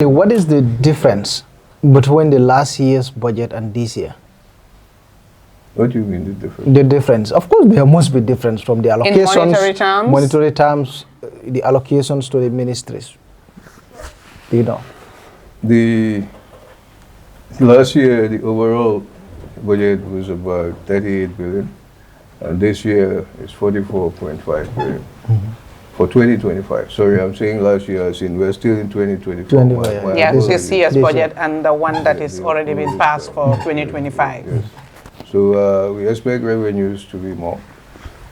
What is the difference between the last year's budget and this year? What do you mean the difference? The difference, of course, there must be difference from the allocations, in monetary terms, the allocations to the ministries. You know, The last year the overall budget was about 38 billion, and this year is 44.5 billion for 2025. Sorry, I'm saying last year, as in we're still in 2024. 25, yeah, this this year's this budget and the one that is already been passed for 2025. Yes. So we expect revenues to be more.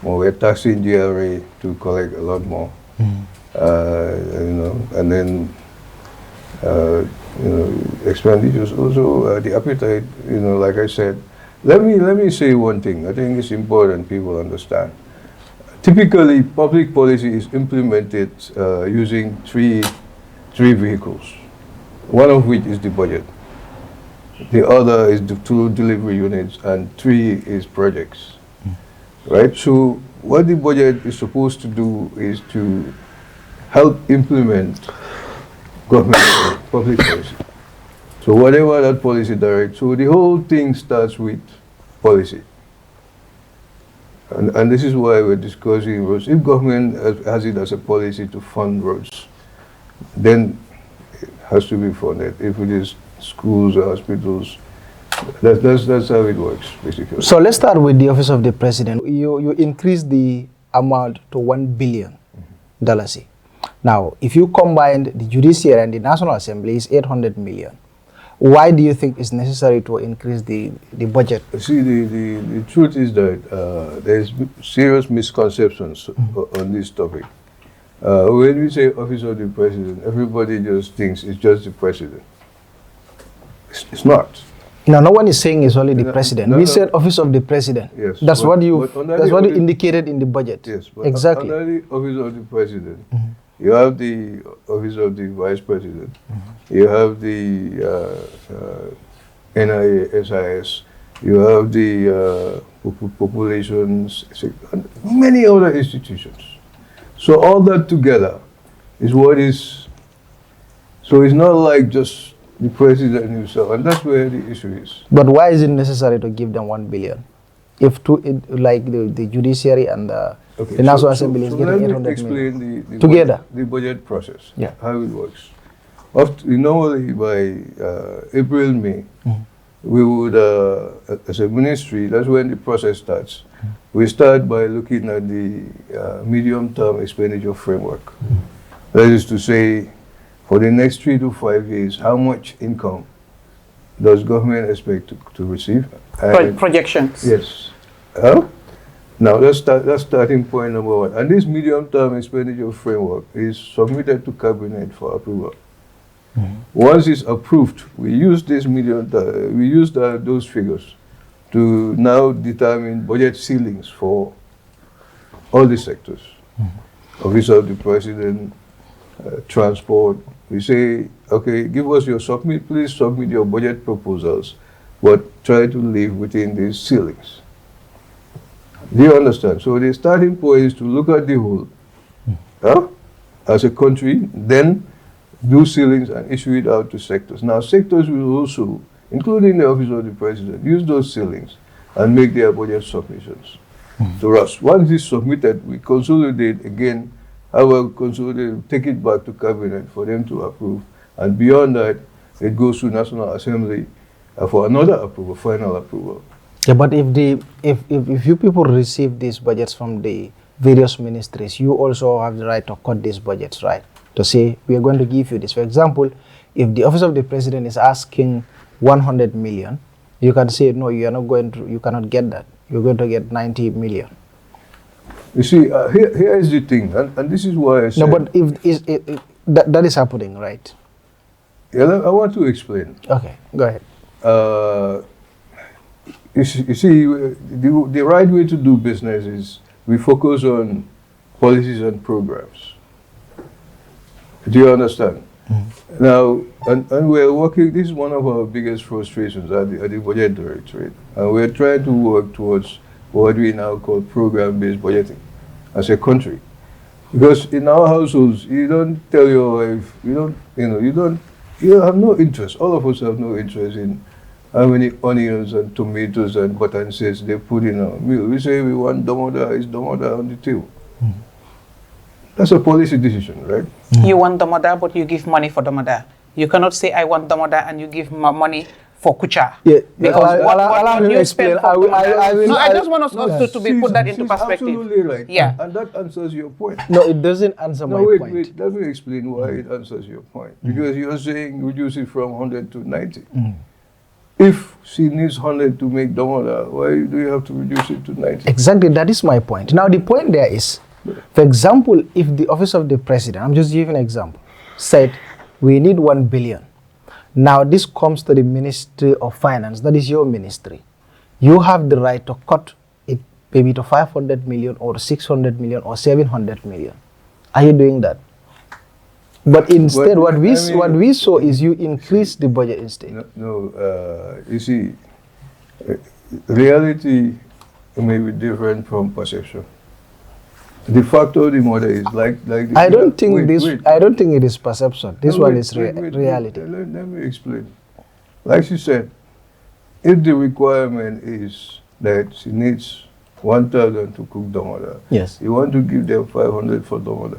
We're taxing GRA to collect a lot more. And then expenditures also, the appetite, like I said. Let me say one thing. I think it's important people understand. Typically, public policy is implemented using three vehicles, one of which is the budget. The other is the 2 delivery units, and 3 is projects, right? So what the budget is supposed to do is to help implement government public policy. So whatever that policy directs, so the whole thing starts with policy. And this is why we're discussing roads. If government has it as a policy to fund roads, then it has to be funded. If it is schools or hospitals, that's how it works, basically. So let's start with the Office of the President. You increase the amount to $1 billion. Now, if you combine the judiciary and the National Assembly, it's 800 million. Why do you think it's necessary to increase the budget? See, the truth is that there's serious misconceptions on this topic. When we say Office of the President, everybody just thinks it's just the President. It's not. No, no one is saying it's only the President. We said Office of the President. Yes. That's what you indicated in the budget. Yes, but exactly. Under the Office of the President, you have the Office of the Vice President, you have the NIA, SIS, you have the populations, many other institutions. So all that together is what is, so it's not like just the President himself, and that's where the issue is. But why is it necessary to give them $1 billion? If like the judiciary and the National Assembly is getting 800 million together, the budget process, yeah, how it works. Normally by April, May, we would, as a ministry, that's when the process starts. We start by looking at the medium-term expenditure framework. That is to say, for the next 3 to 5 years, how much income does government expect to receive? Projections. Yes. Now, that's starting point number 1. And this medium-term expenditure framework is submitted to Cabinet for approval. Once it's approved, we use this those figures to now determine budget ceilings for all the sectors. Office of the President, transport. We say, okay, give us your please submit your budget proposals, but try to live within these ceilings. Do you understand? So the starting point is to look at the whole as a country, then do ceilings and issue it out to sectors. Now, sectors will also, including the Office of the President, use those ceilings and make their budget submissions to us. Once it's submitted, we consolidate again, take it back to Cabinet for them to approve, and beyond that, it goes to National Assembly for another approval, final approval. Yeah, but if you people receive these budgets from the various ministries, you also have the right to cut these budgets, right? To say, we are going to give you this. For example, if the Office of the President is asking 100 million, you can say, no, you cannot get that. You're going to get 90 million. You see, here is the thing, and this is why I said... No, but if that is happening, right? Yeah, I want to explain. Okay, go ahead. You see, the right way to do business is we focus on policies and programs. Do you understand? Now, and we're working, this is one of our biggest frustrations at the Budget Directorate, and we're trying to work towards what we now call program-based budgeting as a country. Because in our households, you don't tell your wife, you don't You have no interest. All of us have no interest in how many onions and tomatoes and butter and seeds they put in our meal. We say we want domoda, it's domoda on the table. That's a policy decision, right? You want domoda, but you give money for domoda. You cannot say, I want domoda, and you give money for kucha. Yeah, because what you spend for domoda. No, I just want us to be put that into perspective. Absolutely right. Yeah. And that answers your point. No, it doesn't answer my point. Wait, let me explain why it answers your point. Because you're saying reduce it from 100 to 90. If she needs 100 to make domoda, why do you have to reduce it to 90? Exactly, that is my point. Now, the point there is, for example, if the office of the president, I'm just giving an example, said we need 1 billion. Now, this comes to the Ministry of Finance, that is your ministry. You have the right to cut it maybe to 500 million or 600 million or 700 million. Are you doing that? But instead, what we saw is you increase the budget instead. You see, reality may be different from perception. The fact of the matter is I don't think it is perception. This one is reality. Let me explain. Like she said, if the requirement is that she needs 1,000 to cook domoda, yes, you want to give them 500 for domoda.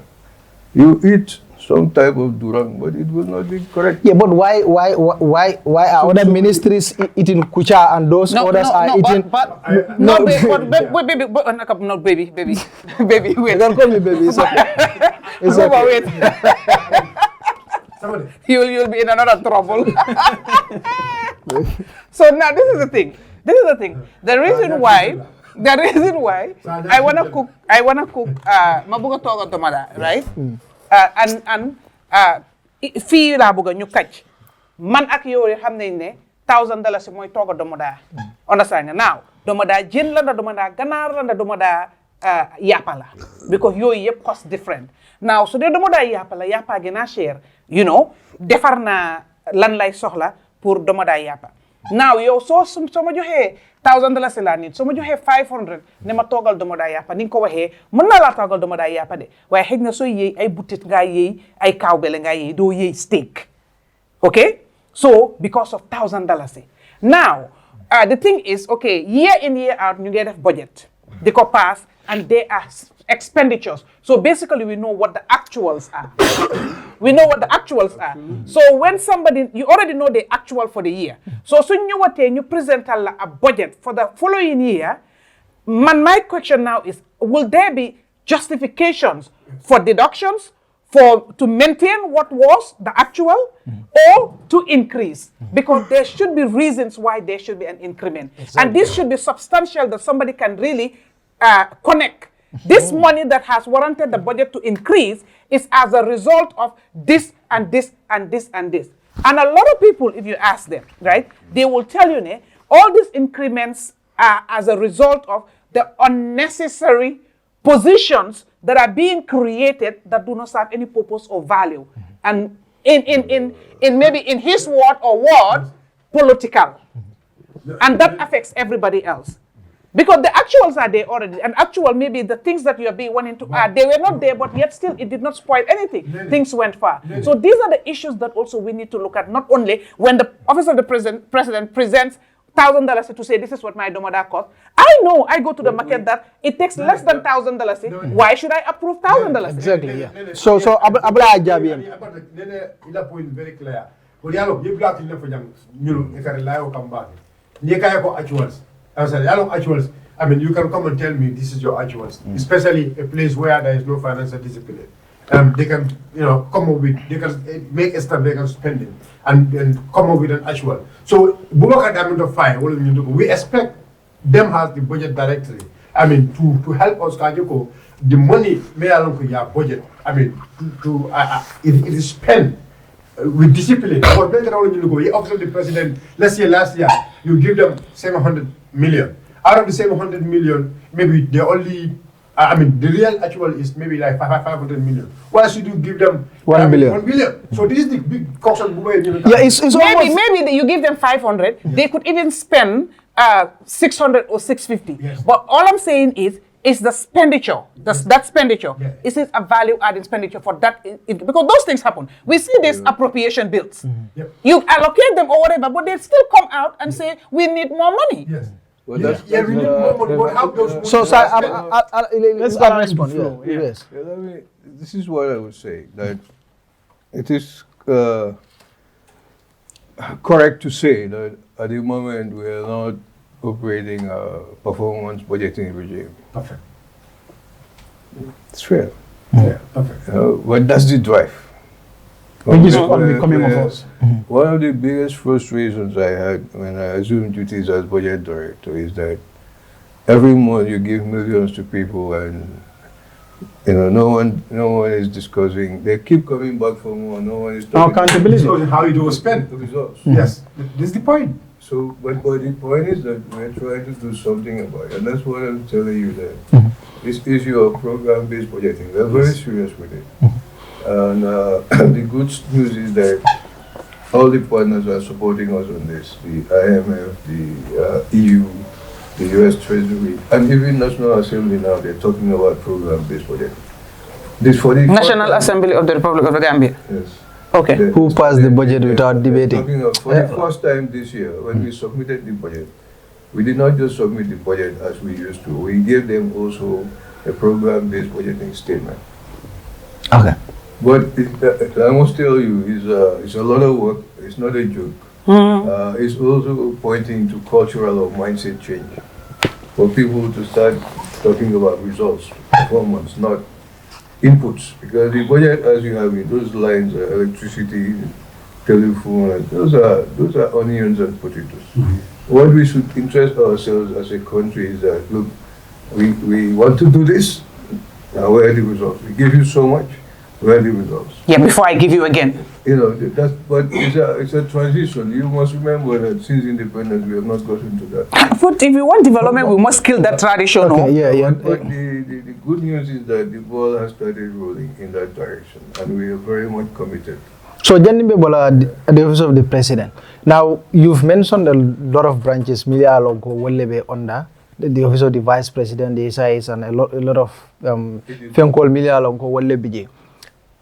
You eat some type of durang, but it will not be correct. Yeah, but why are other ministries eating kucha and those others are eating? Baby, wait. Don't call me baby. It's okay. It's okay. Wait. You'll be in another trouble. So now this is the thing. The reason why I wanna cook mabuga toga tomada, right? Fii laa bëgg ñu kacc man ak yow xam nañ ne $1,000 mooy tooga domoda. Understand now domoda jën la domoda ganaar la domoda yàppa la because yooyu yëpp cost different. Now su dee domoda yàppa la yàppa gën a cher, you know, defar naa lan lay soxla pour domoda yàppa. Now yow soo ma joxee $1,000 laa nit soo ma joxee 500 ne ma toogal domoda yàppa ni nga ko waxee mën naa laa toogal domoda yàppa de waaye xëy na sooy yëy ay butit ngaa yëy ay kaawbele ngaa yëy doo yëy steak. Okay, so because of $1,000. Now the thing is, okay, year in year out ñu ngi def budget di ko pass and there are expenditures. So basically we know what the actuals are. So when somebody, you already know the actual for the year. So when you present a budget for the following year, my question now is, will there be justifications for deductions to maintain what was the actual or to increase? Because there should be reasons why there should be an increment. Exactly. And this should be substantial that somebody can really connect. This money that has warranted the budget to increase is as a result of this and this and this and this. And a lot of people, if you ask them, right, they will tell you, all these increments are as a result of the unnecessary positions that are being created that do not serve any purpose or value. And in maybe in his word or words, political. And that affects everybody else. Because the actuals are there already, and actual maybe the things that you are being wanting to add, they were not there, but yet still it did not spoil anything. Things went far. So these are the issues that also we need to look at, not only when the office of the president presents $1,000 to say this is what my domoda cost. I know I go to the market that it takes less than $1,000. Why should I approve $1,000? Exactly, yeah. So Abla Ajabi. Il a point very clear. But yalo you black in for young you if I rely on come back. Actuals. Actuals. I mean, you can come and tell me this is your actuals, especially a place where there is no financial discipline. They can, come up with, they can make extravagant spending and come up with an actual. So, Bubaka Diamond of Fire, we expect them as the budget directory. I mean, to help us, Kajoko, the money may along with your budget. I mean, it is spent with discipline. But better all you go, office of the president, let's say last year, you give them 700 million. Out of the 700 million, maybe they only, the real actual is maybe like 500 million. Why should you give them 1 billion? 1 billion. So this is the big cost of yeah, it's maybe you give them 500, they could even spend 600 or 650. Yes. But all I'm saying is, is the expenditure. That expenditure. Is it a value-added expenditure for that? Because those things happen. We see these appropriation bills. You allocate them or whatever, but they still come out and say, we need more money. Yes. Well, we need more money. But how those So, money- let's respond. Yes. This is what I would say, that it is correct to say that at the moment we are not operating a performance budgeting regime. Perfect. It's fair. Yeah, perfect. But that's the drive. Which is unbecoming of us. One of the biggest frustrations I had when I assumed duties as budget director is that every month you give millions to people and no one is discussing. They keep coming back for more. No one is talking. Accountability. So how you do spend. The results. Yes, this is the point. So, but the point is that we're trying to do something about it, and that's what I'm telling you that this issue of program-based budgeting, we're very serious with it. And the good news is that all the partners are supporting us on this, the IMF, the EU, the US Treasury, and even National Assembly now, they're talking about program-based budgeting. This for the National Assembly of the Republic of the Gambia. Yes. Okay. Who passed the budget without debating? For the first time this year, when we submitted the budget, we did not just submit the budget as we used to. We gave them also a program-based budgeting statement. Okay. But I must tell you, it's a lot of work. It's not a joke. It's also pointing to cultural or mindset change for people to start talking about results, performance, not inputs. Because the budget, as you have it, those lines are electricity, telephone, and those are onions and potatoes. What we should interest ourselves as a country is that, look, we want to do this. Now, where are the results? We give you so much. Where are the results? Yeah, before I give you again. But it's a transition. You must remember that since independence, we have not gotten to that. But if we want development, we must kill that tradition. Okay, yeah. But the good news is that the ball has started rolling in that direction, and we are very much committed. So, Janimbe Bola, the office of the president. Now, you've mentioned a lot of branches, Milia Longo, Wellebe under the office of the vice president, the SIS, and a lot of film called Milia Longo, Wellebe.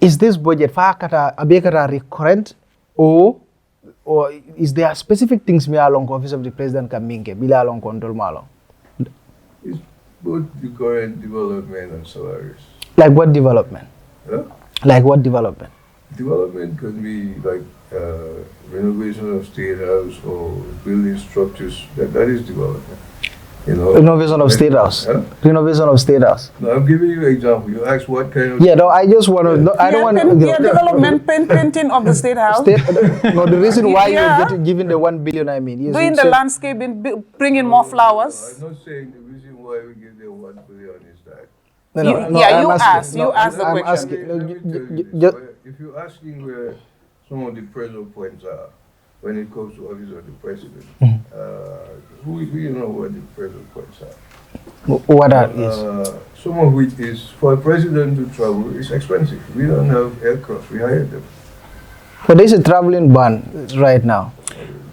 Is this budget recurrent or is there specific things me along office of the president can make bila along control malo? It's both the current development and salaries. Like what development? Huh? Like what development? Development can be like renovation of state house or building structures. That is development. Renovation of state house. Huh? Renovation of state house. No, I'm giving you an example. You asked what kind of. Yeah, no, I just want to. No, I don't want to. Development painting of the state house. No, the reason why you're giving the 1 billion, I mean, doing the landscaping, bringing more flowers. I'm not saying the reason why we give them 1 billion is that. You ask the question. If you're asking where some of the pressure points are when it comes to office of the president, we know what the pressure points are. What that is? Some of which is for a president to travel is expensive. We don't have aircraft, we hire them. But there's a traveling ban right now.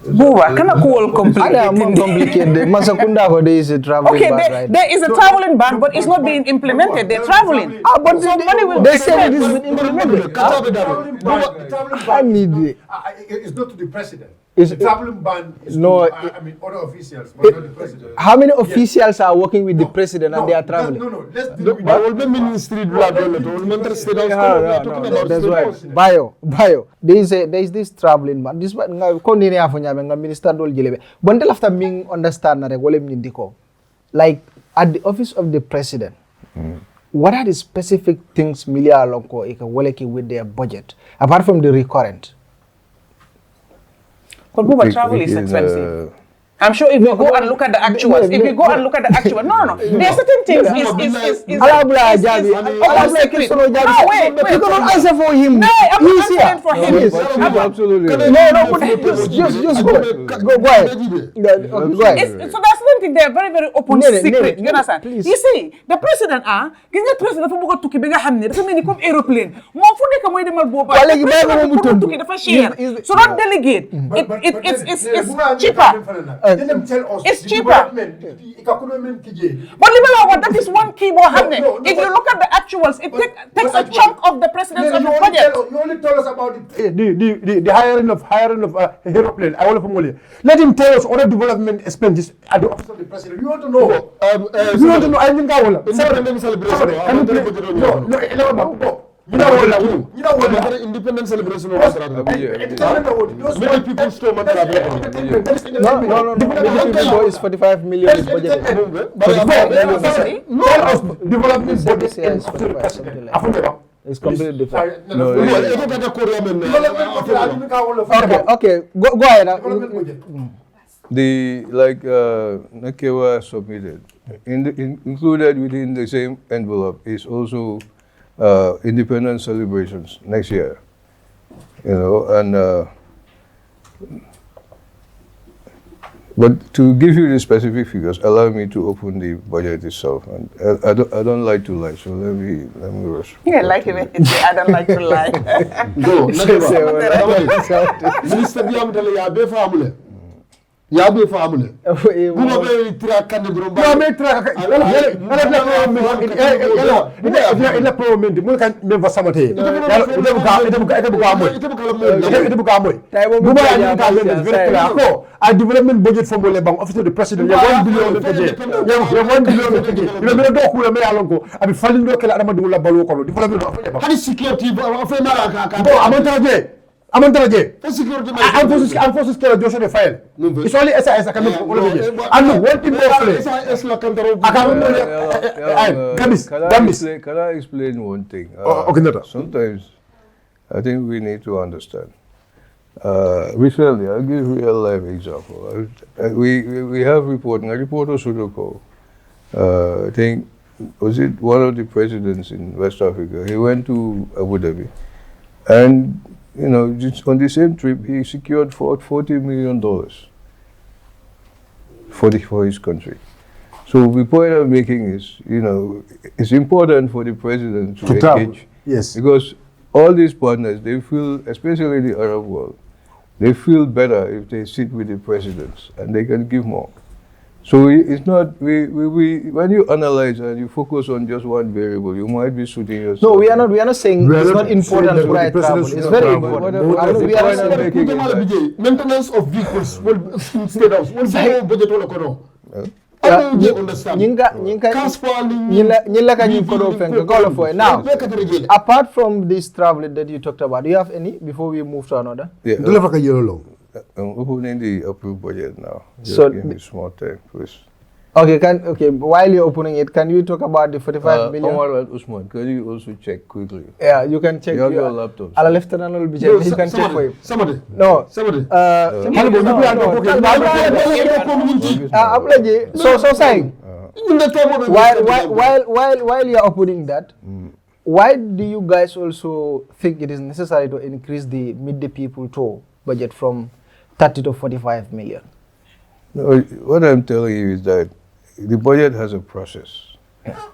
Buba, can I call complicated? Masakunda ko there is a traveling ban right now. There is a traveling ban, but it's not being implemented. They're traveling. But money will they say it is been implemented. I need it. It's not to the president. It's the traveling ban is no, to, other officials, but not the president. How many officials are working with the president and they are traveling? No. Let's deal with the ministry. That's why. Bio. There is this traveling ban. This one, minister dol jilebe. Bundle after being understand na regole mnindiko. Like at the office of the president, what are the specific things Milia Lonko eka woleki with their budget apart from the recurrent? But Buba, travel is expensive. I'm sure if you go and look at the actuals, no. There are certain things is secret. No, wait. You cannot answer for him. No, I'm not answering for him. Absolutely. Just go ahead. So that's one thing. They are very, very open secret. You understand? Please. You see, the president, the president for Buga Tuki Bega Hamne, the many come aeroplane. More for the Kamway de Malboba. So don't delegate. It's cheaper. Let them tell us. It's the cheaper. development, the economic kije. But that is one key more happening. no, If you but- look at the actuals, it takes a actually- chunk of the president's You budget. only tell us about the hiring of aeroplane. I want to formulate. Let him tell us other development expenses at the office of the president. You want to know? You want to know? I think I will. Independence celebration. Independence celebration. Many people still want to have No. Many people is 45 million is budgeted. 45 million. Tell us development budget. This year is 45, something like that. It's completely different. Okay. Go ahead. The Nakewa submitted, included within the same envelope is also independence celebrations next year. But to give you the specific figures, allow me to open the budget itself. And I don't like to lie, so let me rush. Yeah, like it. I don't like to lie. Go. Minister Diamantale ya be famule. Ya be famule. Bugo be tira kan drum ba. No, me try. Ila parliament mo kan me va samate. Ita buka moy. Buba ya ka very clear ko. A development budget for mole bang office of the president ya 1 billion kaje. Ya 1 billion kaje. Ila me do ko me alon ko. Abi falin do kala adama dum la balu ko. Development Hani security fa mara ka. Bo amantaraje. Security I'm forces to Joshua the file. It's only SAS I can make all of it. And one thing more SAS la kantaro. Can I explain one thing? Okay, Nata. Sometimes I think we need to understand. Recently, I'll give you a real life example. We have reporting. A reporter Sudoko, I think, was it one of the presidents in West Africa? He went to Abu Dhabi, and just on the same trip, he secured $40 million for his country. So the point I'm making is, it's important for the president to engage. Yes. Because all these partners, they feel, especially the Arab world, they feel better if they sit with the presidents and they can give more. So it's not, when you analyze and you focus on just one variable, you might be shooting yourself. No, we are not saying it's not important to write travel. It's very important. We are not saying Maintenance of vehicles will stay down. Will budget all kono. Now, apart from this travel that you talked about, do you have any before we move to another? Yeah, I'm opening the approved budget now. Just give me small time, please. Okay, while you're opening it, can you talk about the 45 million? Omar and Usman, can you also check quickly? Yeah, you can check. You have your laptops. Ala lieutenant will be checking. You can check for him. Somebody. No. So saying, while you're opening that, why do you guys also think it is necessary to increase the midday people tour budget from 30 to 45 million? No, what I'm telling you is that the budget has a process.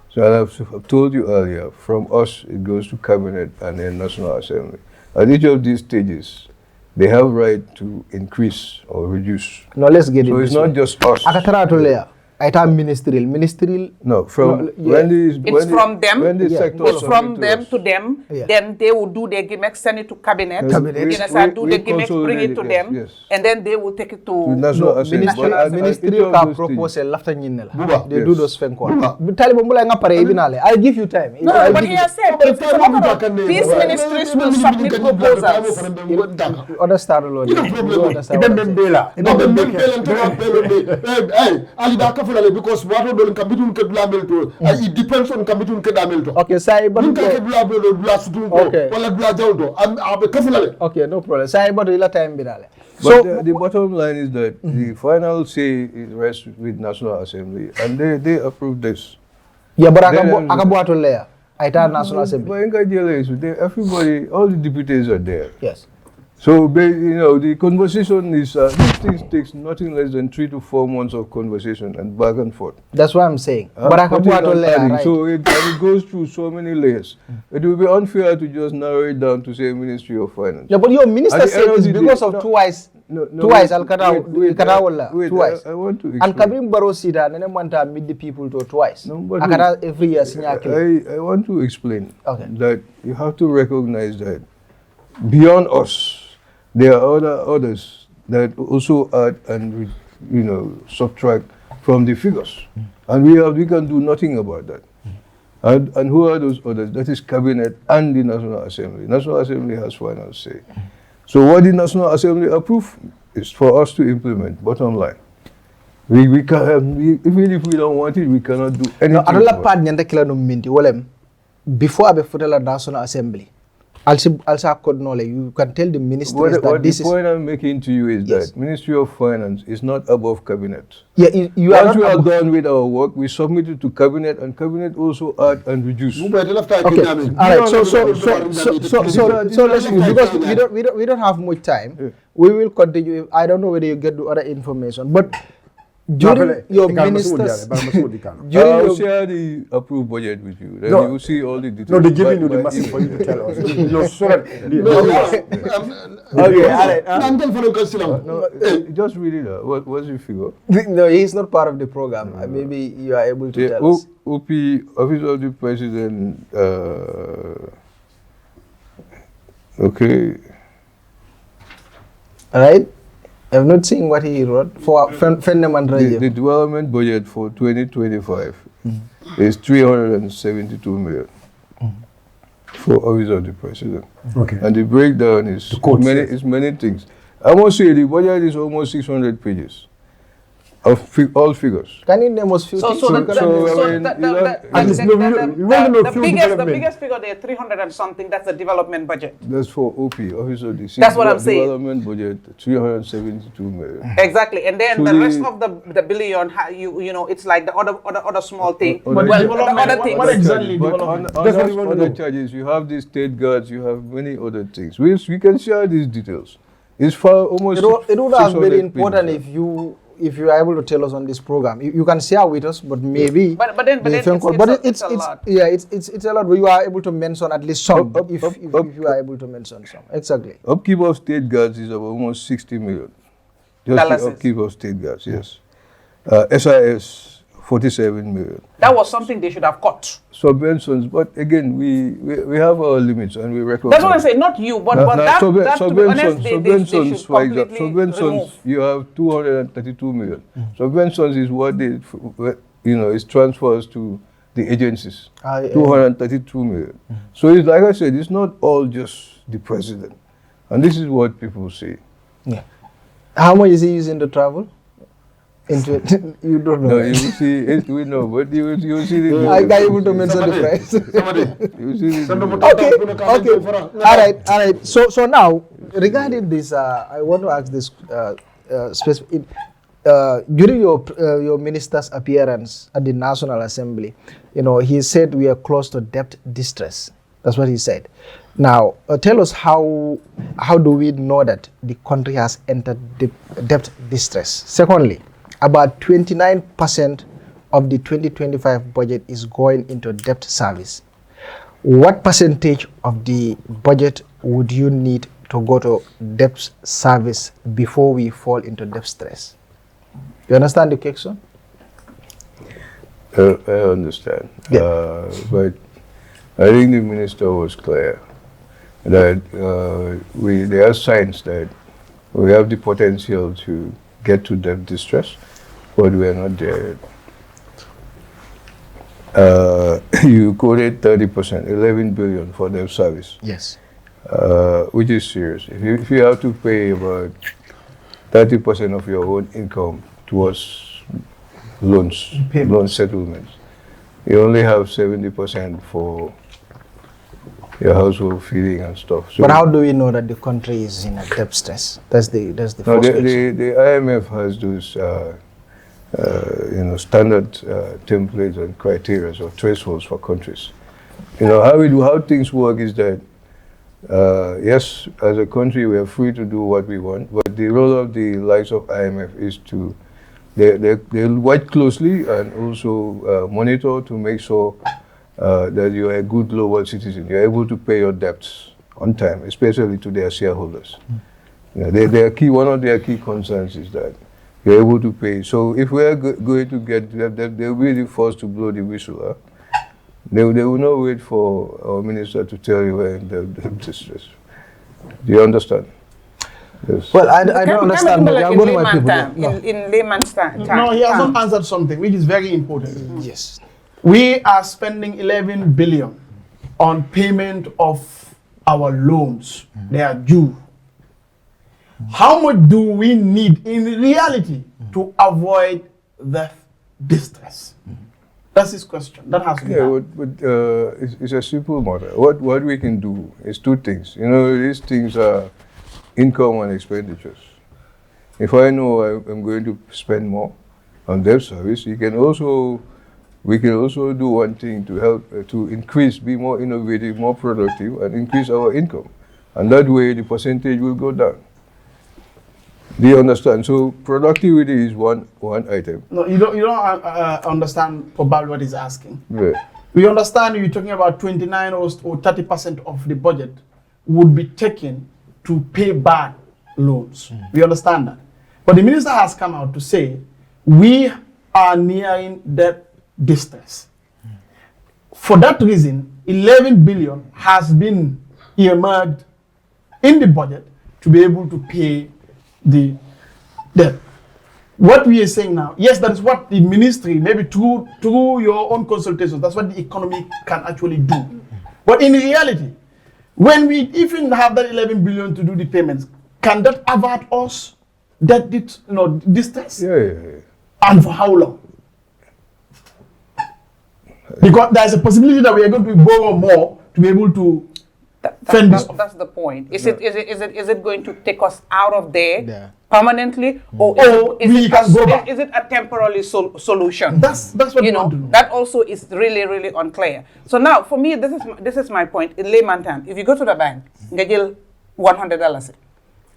So I've told you earlier, from us it goes to Cabinet and then National Assembly. At each of these stages, they have right to increase or reduce. No, let's get it. So it's not just us. I thought ministerial. No, from when the sector It's from them to to them. Yeah. Then they will do their gimmick, send it to cabinet. We Do the gimmick, bring it to consolidate, them, yes. and then they will take it to National Assembly. Ministerial But can propose a lafta nyinela. Buba, They yes. do those phone calls. Taliban mula nga pare ibinale. I'll give you time. No, but he has said these ministries will submit proposals. Understand, Lord. Because what will come between Kadlamel to it depends on Kabitun Kadamel. Okay, say but okay, no problem. Say but ila time binale. But the bottom line is that the final say rests with National Assembly, and they approve this. Yeah, but akabuato leya. I thought National Assembly. But in Nigeria, everybody, all the deputies are there. Yes. So, the conversation is, these things takes nothing less than 3 to 4 months of conversation and back and forth. That's what I'm saying. But akabuato leya, right? So it goes through so many layers. It will be unfair to just narrow it down to say Ministry of Finance. Yeah, but your minister said it's because of twice twice twice. I want to explain. And Kabrim Baro Sida, and then want to meet the people to twice. No, but Akada every year, I want to explain Okay. that you have to recognize that beyond us, there are others that also add and subtract from the figures, and we can do nothing about that. And who are those others? That is cabinet and the National Assembly. National Assembly has final say. So what the National Assembly approve is for us to implement. Bottom line, we can even if we don't want it, we cannot do anything. Adola part nyanda kila no minti wolem before abe futela National Assembly. Also could know you can tell the ministers what this the point I'm making to you is Yes. that Ministry of Finance is not above cabinet. Yeah, you are Once we not are done with our work, we submit it to cabinet, and cabinet also add and reduce. Okay. All right. So listen, because we don't have much time. Yeah. We will continue. I don't know whether you get the other information, but during your ministers, I'll share the approved budget with you. Then you will see all the details. No, they're giving you the by massive email. for you to tell us. No, sorry. No, just read it out. What's your figure? no, he's not part of the program. Maybe you are able to tell us. OP, Office of the President, okay. All right. I've not seen what he wrote for Fendem and The Rajiv. development budget for 2025 is 372 million for Office of the President. Okay. And the breakdown is code many things. I must say the budget is almost 600 pages of all figures. Can you name us few things? the biggest figure there, 300 and something, that's the development budget. That's for OP, Office of the That's what I'm saying. Development budget, 372 million. Exactly, and then the Truly- rest of the billion, it's like the other small thing. Other Well, charges. the other things. What exactly But development? on That's what those we want to other know. charges, you have the state guards, you have many other things. We can share these details. It's for almost It would have been 600 important pages. if you are able to tell us on this program. You can share with us, but maybe. But then the it's phone call. it's a lot. Yeah, it's a lot. But you are able to mention at least some. If you are able to mention some, exactly. Upkeep of state guards is of almost 60 million. Just Dollars. the upkeep of state guards, yes. SIS, 47 million. That was something they should have cut. Subventions, but again, we have our limits and we recognize. That's what I'm saying, not you, but that to be honest, they should for example, completely subventions, remove. you have 232 million. Subventions is what they, is transfers to the agencies. 232 million. So it's like I said, it's not all just the president. And this is what people say. Yeah. How much is he using to travel? Into it? You don't know. No, you will see, we know, but you will see the I got able to mention the price. You will see the Okay. All right. So now, regarding this, I want to ask this specific. During your minister's appearance at the National Assembly, he said we are close to debt distress. That's what he said. Now, tell us how do we know that the country has entered debt distress? Secondly, about 29% of the 2025 budget is going into debt service. What percentage of the budget would you need to go to debt service before we fall into debt stress? You understand the question? I understand. Yeah. But I think the minister was clear that there are signs that we have the potential to get to debt distress, but we are not there yet. You quoted 30%, 11 billion for debt service. Yes. Which is serious. If you have to pay about 30% of your own income towards loan settlements, you only have 70% for your household feeding and stuff. So But how do we know that the country is in a debt stress? That's the no, first question. the IMF has those standard templates and criteria or thresholds for countries. How things work is that yes, as a country we are free to do what we want, but the role of the likes of IMF is to they watch closely and also monitor to make sure that you are a good global citizen. You are able to pay your debts on time, especially to their shareholders. Yeah, their key, one of their key concerns is that you're able to pay. So if we're going to get them, they'll be the first to blow the whistle. Huh? They will not wait for our minister to tell you we're in debt distress. Do you understand? Yes. Well, I don't understand, but I'm going to my people. In layman's time. No, he hasn't answered something which is very important. Yes. We are spending 11 billion on payment of our loans. They are due. How much do we need in reality to avoid the distress? That's his question. That has to be it's a simple matter. What we can do is two things. You know, these things are income and expenditures. If I know I'm going to spend more on debt service, we can also do one thing to help to increase, be more innovative, more productive, and increase our income. And that way, the percentage will go down. Do you understand? So productivity is one item. No, you don't understand probably what he's asking. Yeah. We understand you're talking about 29 or 30% of the budget would be taken to pay back loans. We understand that. But the minister has come out to say we are nearing debt distress. For that reason, 11 billion has been earmarked in the budget to be able to pay the debt. What we are saying now, yes, that is what the ministry, maybe through your own consultations, that's what the economy can actually do. But in reality, when we even have that 11 billion to do the payments, can that avert us that distress? Yeah. And for how long? Because there's a possibility that we are going to borrow more to be able to fend this off. That's the point. Is it going to take us out of there permanently, or is it a temporary solution? That's what we want to know. That also is really, really unclear. So now, for me, this is my point. In layman terms, if you go to the bank, nga jël $100.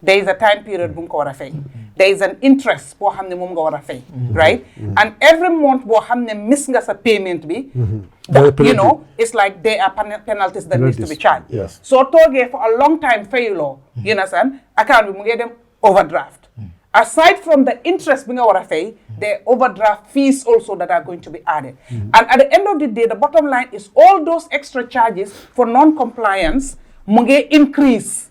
There is a time period bu nga ko wara fay. There is an interest boo xam ne moom nga wara fay, right? And every month boo xam ne miss nga sa payment bi, it's like there are penalties that needs to be charged. Yes. So toge for a long time failure, you understand? Account bi mu ngi dem overdraft. Aside from the interest bi nga wara fay, there are overdraft fees also that are going to be added. And at the end of the day, the bottom line is all those extra charges for non-compliance mu ngi increase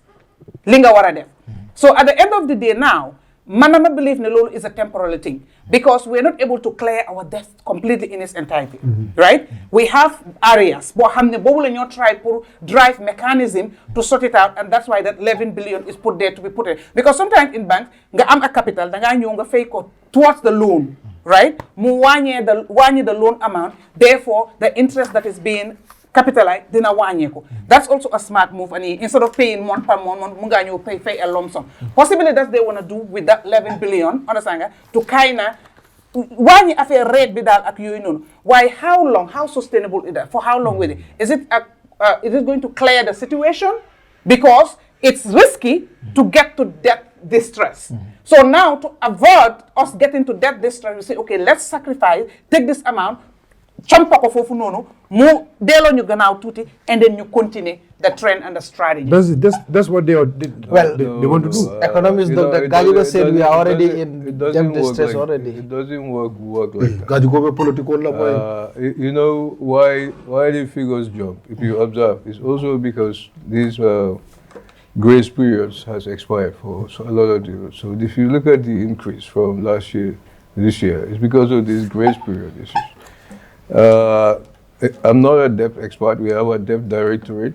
li nga wara def. So at the end of the day now, Manama believe Nelolo is a temporary thing because we're not able to clear our debt completely in its entirety, right? We have areas, but we try to drive mechanism to sort it out, and that's why that 11 billion is put there to be put in. Because sometimes in banks, nga am a capital, nga fake towards the loan, right? Mu wanye the loan amount, therefore the interest that is being capitalize dina wanyeko. That's also a smart move, and instead of paying month per month, munganyo pay a lump sum. Possibly that's they want to do with that 11 billion, understand? To kinda wany affair rate bidal at you. Why? How long? How sustainable is that? For how long with it? Is it going to clear the situation? Because it's risky to get to debt distress. So now to avoid us getting to debt distress, we say, okay, let's sacrifice, take this amount, jump up of no, move on you gonna tuti, and then you continue the trend and the strategy. That's what they want to do. Economists, Dr. Gajiba said we are already in debt distress already. It doesn't work like that. You know why the figures jump, if you observe, it's also because these grace periods has expired for a lot of deals. So if you look at the increase from last year to this year, it's because of this grace period issues. I'm not a debt expert. We have a debt directorate.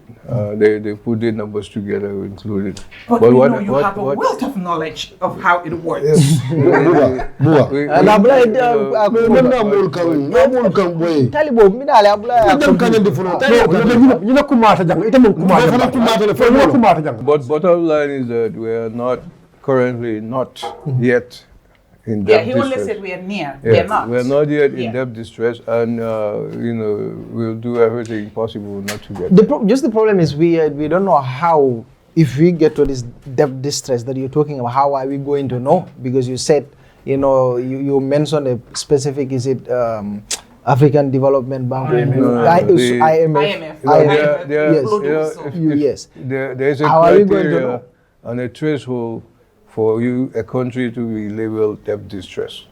They put the numbers together, included. But you have a wealth of knowledge of how it works. But bottom line is that we are not currently yet in debt he distress. only said we are near. Yeah, We are not. We are not yet in debt distress, and we'll do everything possible not to get. The problem is we don't know how, if we get to this debt distress that you're talking about, how are we going to know? Because you said, you mentioned a specific, is it African Development Bank? IMF. Yes. There is a criteria and a threshold for a country to be labeled debt distress.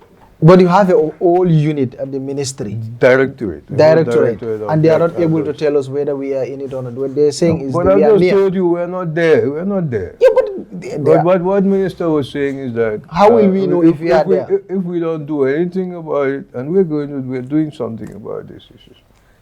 But you have a whole unit at the ministry. Directorate. And they are not able to tell us whether we are in it or not. What they're saying is but that I we are just near. told you we're not there. We're not there. Yeah, but What minister was saying is that how will we know if we are there? If we don't do anything about it, and we're doing something about these issues.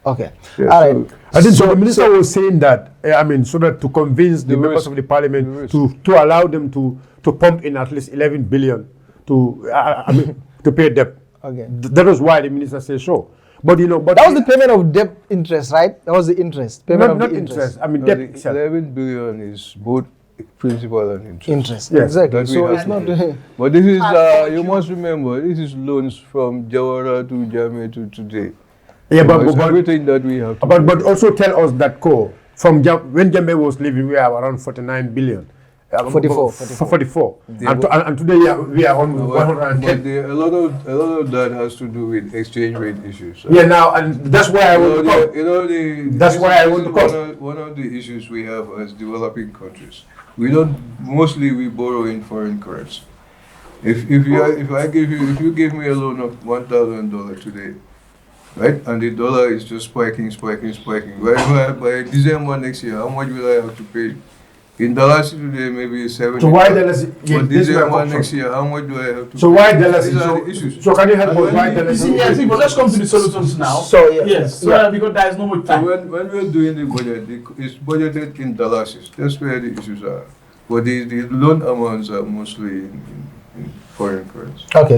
Okay. Yeah, All right. I think so. The minister was saying that, I mean, so that to convince the members of the parliament to allow them to pump in at least 11 billion to, I mean, to pay debt. Okay. That was why the minister said so. But you know, but that was the payment of debt interest, right? That was the interest. Payment not of the interest. I mean, No, debt the itself. 11 billion is both principal and interest. Interest. Yes. Exactly. That we So have it's to not. pay. But this is, you must remember, this is loans from Jawara to Jamia to today. Yeah, So it's everything that we have to pay. but also tell us that from when Jambe was leaving, we are around 49 billion. 44. Yeah, And today we are on But 110. a lot of that has to do with exchange rate issues. Yeah, now, and that's why I want to come. That's why I want to come. One of the issues we have as developing countries. We borrow in foreign currency. If you give me a loan of $1,000 today, right, and the dollar is just spiking. By December next year, how much will I have to pay? In dollars today, maybe 70. So why dollars? But December next year, how much do I have to pay? So why dollars? These are the issues. So can you help us? Why dollars? Yes, but let's come to the solutions now. So yeah. Yes, because there is no more So time. when we're doing the budget, it's budgeted in dollars. That's where the issues are. But the loan amounts are mostly in foreign currency. Okay.